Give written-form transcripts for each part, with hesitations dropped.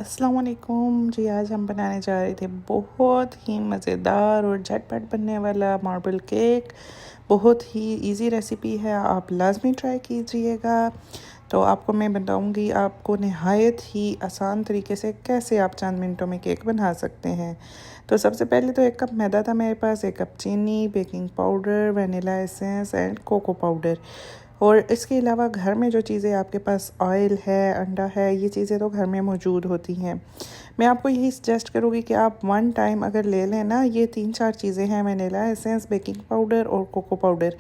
अस्सलाम वालेकुम जी। आज हम बनाने जा रहे थे बहुत ही मज़ेदार और झटपट बनने वाला मार्बल केक। बहुत ही इजी रेसिपी है, आप लाजमी ट्राई कीजिएगा। तो आपको मैं बताऊंगी आपको नहायत ही आसान तरीके से कैसे आप चंद मिनटों में केक बना सकते हैं। तो सबसे पहले तो 1 कप मैदा था मेरे पास, 1 कप चीनी, baking powder, vanilla essence and cocoa powder. और इसके अलावा घर में जो चीज़ें आपके पास, ऑयल है, अंडा है, ये चीज़ें तो घर में मौजूद होती हैं। मैं आपको यही सजेस्ट करूँगी कि आप वन टाइम अगर ले लें ना, ये 3-4 चीज़ें हैं, वनीला एसेंस, बेकिंग पाउडर और कोको पाउडर,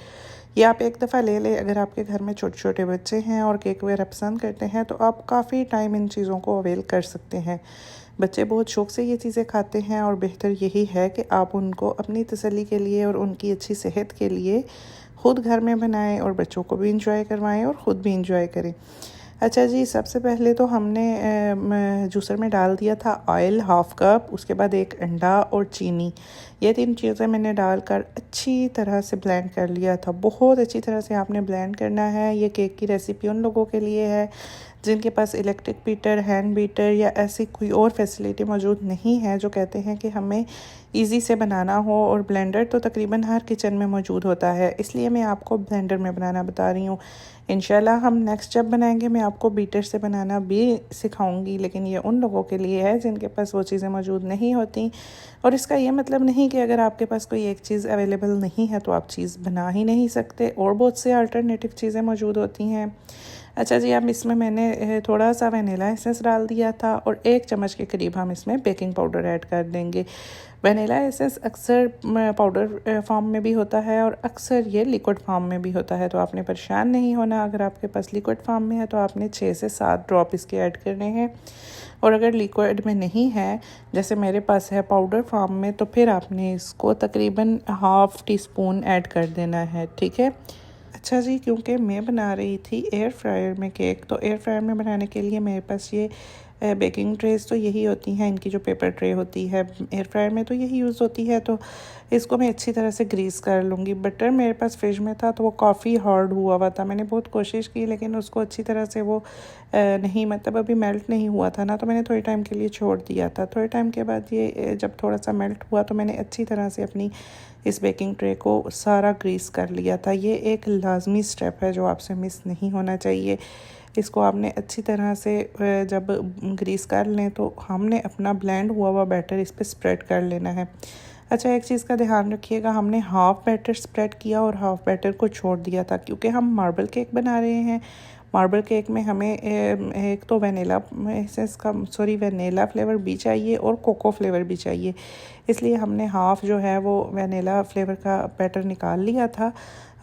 ये आप एक दफ़ा ले लें। अगर आपके घर में छोटे छोटे बच्चे हैं और केक वगैरह पसंद करते हैं तो आप काफ़ी टाइम इन चीज़ों को अवेल कर सकते हैं। बच्चे बहुत शौक़ से ये चीज़ें खाते हैं और बेहतर यही है कि आप उनको अपनी तसल्ली के लिए और उनकी अच्छी सेहत के लिए ख़ुद घर में बनाएं और बच्चों को भी इंजॉय करवाएं और ख़ुद भी इंजॉय करें। अच्छा जी, सबसे पहले तो हमने जूसर में डाल दिया था ऑयल 1/2 कप, उसके बाद 1 अंडा और चीनी, ये 3 चीज़ें मैंने डालकर अच्छी तरह से ब्लेंड कर लिया था। बहुत अच्छी तरह से आपने ब्लेंड करना है। ये केक की रेसिपी उन लोगों के लिए है जिनके पास इलेक्ट्रिक बीटर, हैंड बीटर या ऐसी कोई और फैसिलिटी मौजूद नहीं है, जो कहते हैं कि हमें इजी से बनाना हो। और ब्लेंडर तो तकरीबन हर किचन में मौजूद होता है, इसलिए मैं आपको ब्लेंडर में बनाना बता रही हूँ। इंशाल्लाह हम नेक्स्ट जब बनाएंगे मैं आपको बीटर से बनाना भी सिखाऊंगी, लेकिन ये उन लोगों के लिए है जिनके पास वो चीज़ें मौजूद नहीं होती। और इसका ये मतलब नहीं कि अगर आपके पास कोई एक चीज़ अवेलेबल नहीं है तो आप चीज़ बना ही नहीं सकते, और बहुत से अल्टरनेटिव चीज़ें मौजूद होती हैं। अच्छा जी, अब इसमें मैंने थोड़ा सा वनीला एसेंस डाल दिया था और 1 चम्मच के करीब हम इसमें बेकिंग पाउडर ऐड कर देंगे। वनीला एसेंस अक्सर पाउडर फॉर्म में भी होता है और अक्सर ये लिक्विड फॉर्म में भी होता है, तो आपने परेशान नहीं होना। अगर आपके पास लिक्विड फॉर्म में है तो आपने 6 से 7 ड्रॉप इसके ऐड करने हैं, और अगर लिक्विड में नहीं है, जैसे मेरे पास है पाउडर फॉर्म में, तो फिर आपने इसको तकरीबन 1/2 टीस्पून ऐड कर देना है, ठीक है। अच्छा जी, क्योंकि मैं बना रही थी एयर फ्रायर में केक, तो एयर फ्रायर में बनाने के लिए मेरे पास ये बेकिंग ट्रेस तो यही होती हैं, इनकी जो पेपर ट्रे होती है एयर फ्रायर में तो यही यूज़ होती है। तो इसको मैं अच्छी तरह से ग्रीस कर लूँगी। बटर मेरे पास फ्रिज में था तो वो काफ़ी हार्ड हुआ था, मैंने बहुत कोशिश की लेकिन उसको अच्छी तरह से वो नहीं, मतलब अभी मेल्ट नहीं हुआ था ना, तो मैंने थोड़े टाइम के लिए छोड़ दिया था। थोड़े टाइम के बाद ये जब थोड़ा सा मेल्ट हुआ तो मैंने अच्छी तरह से अपनी इस बेकिंग ट्रे को सारा ग्रीस कर लिया था। ये एक लाजमी स्टेप है जो आपसे मिस नहीं होना चाहिए। इसको आपने अच्छी तरह से जब ग्रीस कर लें तो हमने अपना ब्लेंड हुआ बैटर इस पर स्प्रेड कर लेना है। अच्छा, एक चीज़ का ध्यान रखिएगा, हमने हाफ़ बैटर स्प्रेड किया और हाफ़ बैटर को छोड़ दिया था, क्योंकि हम मार्बल केक बना रहे हैं। मार्बल केक में हमें एक तो वनीला फ्लेवर भी चाहिए और कोको फ्लेवर भी चाहिए, इसलिए हमने हाफ़ जो है वो वनीला फ्लेवर का बैटर निकाल लिया था।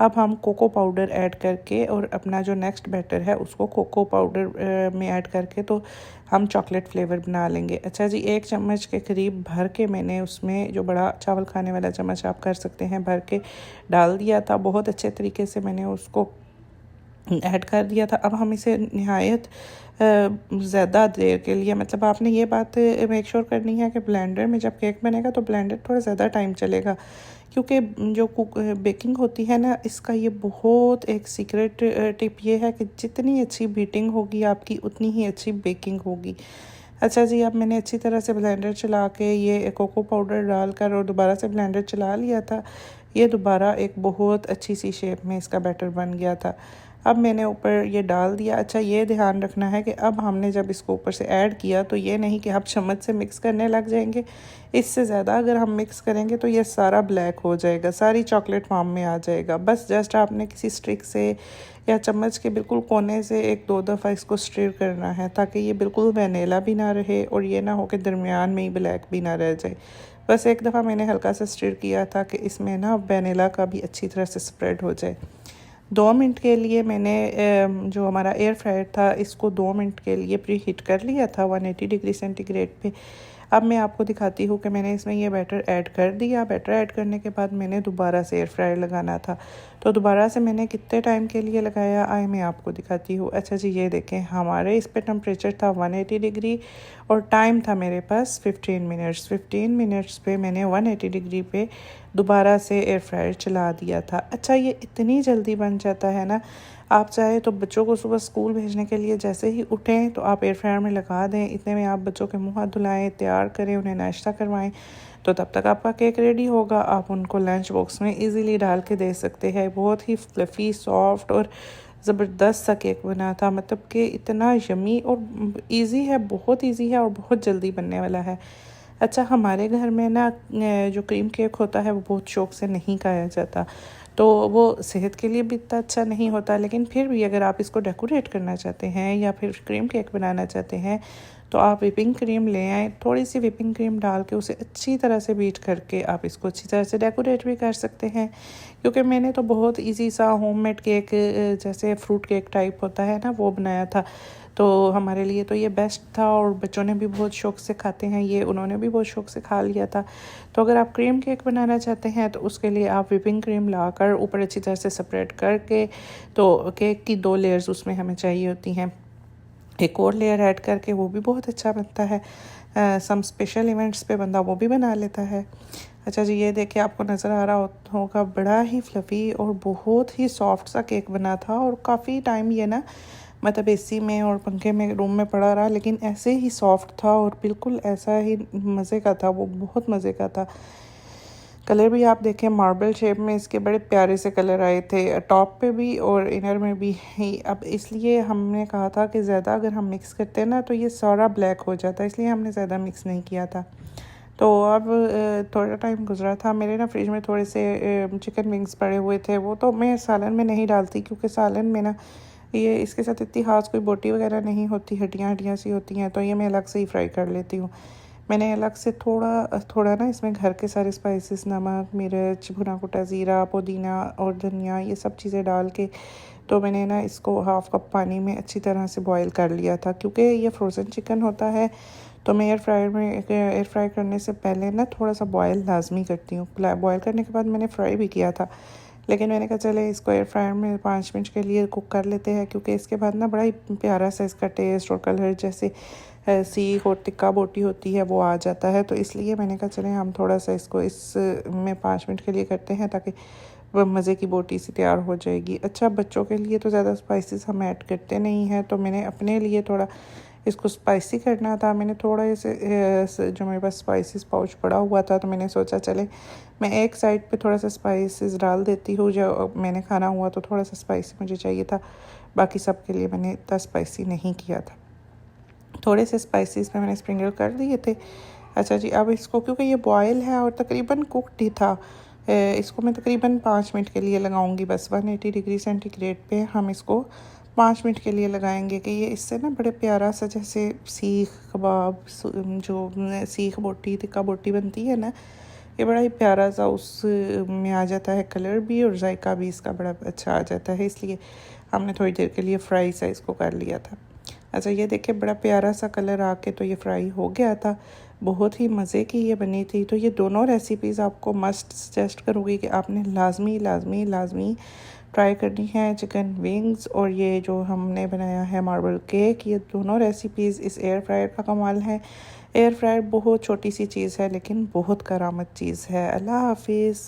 अब हम कोको पाउडर ऐड करके और अपना जो नेक्स्ट बैटर है उसको कोको पाउडर में ऐड करके तो हम चॉकलेट फ्लेवर बना लेंगे। अच्छा जी, 1 चम्मच के करीब भर के मैंने उसमें, जो बड़ा चावल खाने वाला चम्मच आप कर सकते हैं, भर के डाल दिया था। बहुत अच्छे तरीके से मैंने उसको ऐड कर दिया था। अब हम इसे नहायत ज़्यादा देर के लिए, मतलब आपने ये बात मेक श्योर करनी है कि ब्लेंडर में जब केक बनेगा तो ब्लेंडर थोड़ा ज़्यादा टाइम चलेगा, क्योंकि जो बेकिंग होती है ना, इसका ये बहुत एक सीक्रेट टिप ये है कि जितनी अच्छी बीटिंग होगी आपकी उतनी ही अच्छी बेकिंग होगी। अच्छा जी, अब मैंने अच्छी तरह से ब्लेंडर चला के ये कोको पाउडर डालकर और दोबारा से ब्लेंडर चला लिया था। ये दोबारा एक बहुत अच्छी सी शेप में इसका बैटर बन गया था। अब मैंने ऊपर ये डाल दिया। अच्छा, ये ध्यान रखना है कि अब हमने जब इसको ऊपर से ऐड किया तो ये नहीं कि आप चम्मच से मिक्स करने लग जाएंगे। इससे ज़्यादा अगर हम मिक्स करेंगे तो ये सारा ब्लैक हो जाएगा, सारी चॉकलेट फॉर्म में आ जाएगा। बस जस्ट आपने किसी स्टिक से या चम्मच के बिल्कुल कोने से 1-2 दफ़ा इसको स्टिर करना है, ताकि ये बिल्कुल वनीला भी ना रहे और ये ना हो कि दरमियान में ही ब्लैक भी ना रह जाए। बस एक दफ़ा मैंने हल्का सा स्टिर किया था कि इसमें ना वनीला का भी अच्छी तरह से स्प्रेड हो जाए। 2 मिनट के लिए मैंने जो हमारा एयर फ्रायर था इसको 2 मिनट के लिए प्री हीट कर लिया था 180 डिग्री सेंटीग्रेड पे। अब मैं आपको दिखाती हूँ कि मैंने इसमें ये बैटर ऐड कर दिया। बैटर ऐड करने के बाद मैंने दोबारा से एयर फ्रायर लगाना था। तो दोबारा से मैंने कितने टाइम के लिए लगाया आए मैं आपको दिखाती हूँ। अच्छा जी, ये देखें हमारे इस पे टेम्परेचर था 180 डिग्री और टाइम था मेरे पास 15 मिनट्स पे मैंने 180 डिग्री पे दोबारा से एयर फ्रायर चला दिया था। अच्छा, ये इतनी जल्दी बन जाता है ना, आप चाहे तो बच्चों को सुबह स्कूल भेजने के लिए जैसे ही उठें तो आप एयर फ्रायर में लगा दें, इतने में आप बच्चों के मुँह हाथ धुलाएँ, तैयार करें, उन्हें नाश्ता करवाएं, तो तब तक आपका केक रेडी होगा। आप उनको लंच बॉक्स में इजीली डाल के दे सकते हैं। बहुत ही फ्लफ़ी, सॉफ्ट और ज़बरदस्त सा केक बना था, मतलब कि इतना यमी और इजी है, बहुत इजी है और बहुत जल्दी बनने वाला है। अच्छा, हमारे घर में ना जो क्रीम केक होता है वो बहुत शौक से नहीं खाया जाता, तो वो सेहत के लिए भी इतना अच्छा नहीं होता, लेकिन फिर भी अगर आप इसको डेकोरेट करना चाहते हैं या फिर क्रीम केक बनाना चाहते हैं तो आप व्हिपिंग क्रीम ले आएँ, थोड़ी सी व्हिपिंग क्रीम डाल के उसे अच्छी तरह से बीट करके आप इसको अच्छी तरह से डेकोरेट भी कर सकते हैं। क्योंकि मैंने तो बहुत इजी सा होममेड केक जैसे फ्रूट केक टाइप होता है ना, वो बनाया था, तो हमारे लिए तो ये बेस्ट था और बच्चों ने भी बहुत शौक से खाते हैं ये, उन्होंने भी बहुत शौक से खा लिया था। तो अगर आप क्रीम केक बनाना चाहते हैं तो उसके लिए आप व्हिपिंग क्रीम लाकर ऊपर अच्छी तरह से सेपरेट करके, तो केक की 2 लेयर्स उसमें हमें चाहिए होती हैं, एक और लेयर ऐड करके वो भी बहुत अच्छा बनता है। सम स्पेशल इवेंट्स पे बंदा वो भी बना लेता है। अच्छा जी, ये देखिए आपको नज़र आ रहा होगा बड़ा ही फ्लफ़ी और बहुत ही सॉफ्ट सा केक बना था और काफ़ी टाइम ये ना मतलब एसी में और पंखे में रूम में पड़ा रहा, लेकिन ऐसे ही सॉफ्ट था और बिल्कुल ऐसा ही मज़े का था, वो बहुत मज़े का था। कलर भी आप देखें मार्बल शेप में इसके बड़े प्यारे से कलर आए थे, टॉप पे भी और इनर में भी ही। अब इसलिए हमने कहा था कि ज़्यादा अगर हम मिक्स करते हैं ना तो ये सारा ब्लैक हो जाता है, इसलिए हमने ज़्यादा मिक्स नहीं किया था। तो अब थोड़ा टाइम गुजरा था, मेरे ना फ्रिज में थोड़े से चिकन विंग्स पड़े हुए थे, वो तो मैं सालन में नहीं डालती क्योंकि सालन में ना ये इसके साथ इतनी खास कोई बोटी वगैरह नहीं होती, हड्डियाँ सी होती हैं, तो ये मैं अलग से ही फ्राई कर लेती हूँ। मैंने अलग से थोड़ा ना इसमें घर के सारे स्पाइसेस, नमक, मिर्च, भुना कुटा ज़ीरा, पुदीना और धनिया, ये सब चीज़ें डाल के तो मैंने ना इसको हाफ़ कप पानी में अच्छी तरह से बॉईल कर लिया था। क्योंकि ये फ्रोज़न चिकन होता है तो मैं एयर फ्राई करने से पहले ना थोड़ा सा बॉयल लाजमी करती हूँ। बॉयल करने के बाद मैंने फ्राई भी किया था, लेकिन मैंने कहा चले इसको एयर फ्रायर में 5 मिनट के लिए कुक कर लेते हैं, क्योंकि इसके बाद ना बड़ा ही प्यारा सा इसका टेस्ट और कलर जैसे सीख और टिक्का बोटी होती है वो आ जाता है। तो इसलिए मैंने कहा चले हम थोड़ा सा इसको इस में 5 मिनट के लिए करते हैं ताकि वह मज़े की बोटी सी तैयार हो जाएगी। अच्छा, बच्चों के लिए तो ज़्यादा स्पाइसेस हम ऐड करते नहीं हैं, तो मैंने अपने लिए थोड़ा इसको स्पाइसी करना था। मैंने थोड़ा से जो मेरे पास स्पाइसेस पाउच पड़ा हुआ था, तो मैंने सोचा चले मैं एक साइड पे थोड़ा सा स्पाइसेस डाल देती हूँ, जो मैंने खाना हुआ तो थोड़ा सा स्पाइसी मुझे चाहिए था, बाकी सब के लिए मैंने इतना स्पाइसी नहीं किया था। थोड़े से स्पाइसेस में मैंने स्प्रिंकल कर दिए थे। अच्छा जी, अब इसको क्योंकि ये बॉयल है और तकरीबन कुकड ही था, इसको मैं तकरीबन 5 मिनट के लिए लगाऊंगी बस। 180 डिग्री सेंटीग्रेड पे हम इसको 5 मिनट के लिए लगाएंगे कि ये इससे ना बड़े प्यारा सा जैसे सीख कबाब, जो सीख बोटी, टिक्का बोटी बनती है ना, ये बड़ा ही प्यारा सा उस में आ जाता है, कलर भी और जायका भी इसका बड़ा अच्छा आ जाता है, इसलिए हमने थोड़ी देर के लिए फ्राई सा इसको कर लिया था। अच्छा, ये देखिए बड़ा प्यारा सा कलर आके तो ये फ्राई हो गया था, बहुत ही मज़े की ये बनी थी। तो ये दोनों रेसिपीज़ आपको मस्ट सजेस्ट करूँगी कि आपने लाजमी ट्राई करनी है, चिकन विंग्स और ये जो हमने बनाया है मार्बल केक। ये दोनों रेसिपीज़ इस एयर फ्रायर का कमाल है। एयर फ्रायर बहुत छोटी सी चीज़ है लेकिन बहुत करामत चीज़ है। अल्लाह हाफिज़।